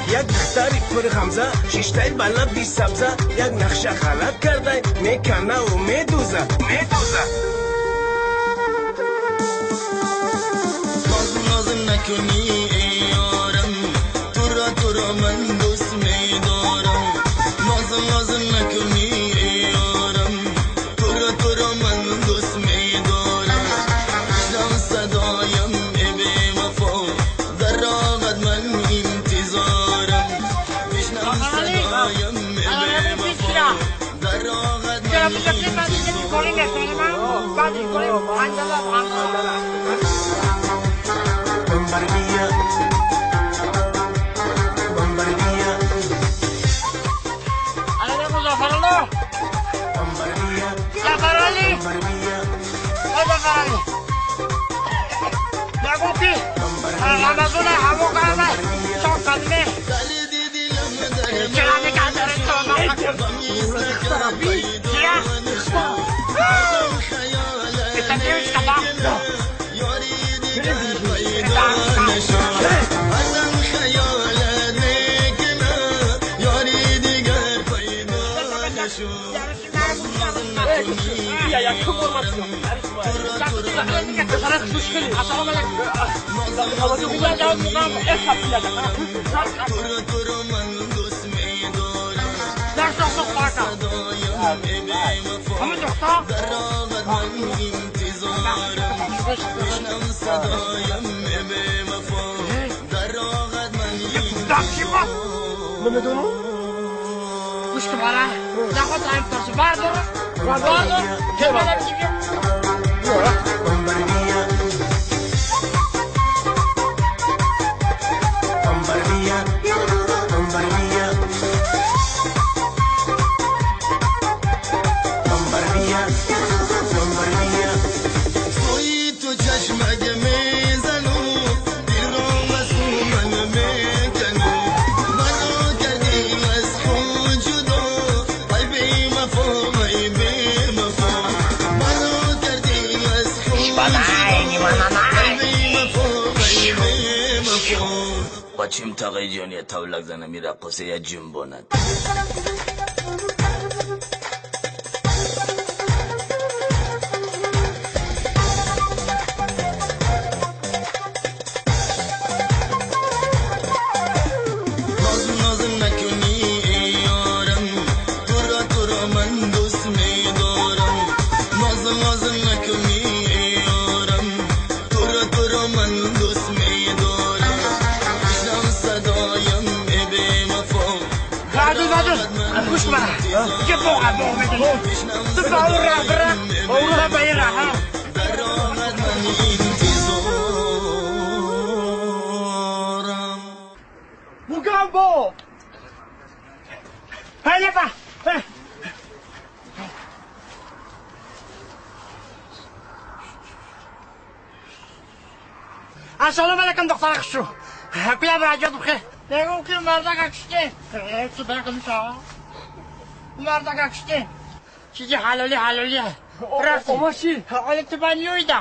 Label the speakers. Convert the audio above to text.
Speaker 1: یک دختری پر خمزه شیشتای بالا بی سبزه یک نقشه غلط کرده میکنه و میدوزه
Speaker 2: ناز نکنی ای یارم تو را من دوست میدارم ناز نکنی ای یارم تو را من دوست میدارم بشنو صدایم ای بی وفا در راهت من انتظارم بشنو صدایم ای بی وفا در راهت من
Speaker 3: گوش که باره نخواد این پرسو بردار که باره
Speaker 2: بچیم تاقی جانی تولک زنه میره قصه یا جنباند ناز نکنی ای یارم تو را من دوست میدارم ناز نکنی ای یارم تو را من دوست میدارم بشنو صدایم ای بی وفا
Speaker 3: گوش که باره که بوغه بده تو با اون راه بره اون راه باید راه
Speaker 2: در راهت من انتظارم
Speaker 3: Mugambo! Hadi bak! Assalamu alaikum doktor Aksu. Kuya berajat bukhe. देखो कि मर्दा का किसके? तो बैठ कम सा. मर्दा का किसके? चीज़ हालोली है. रख. ओमाशी. अरे तो बानी हुई था.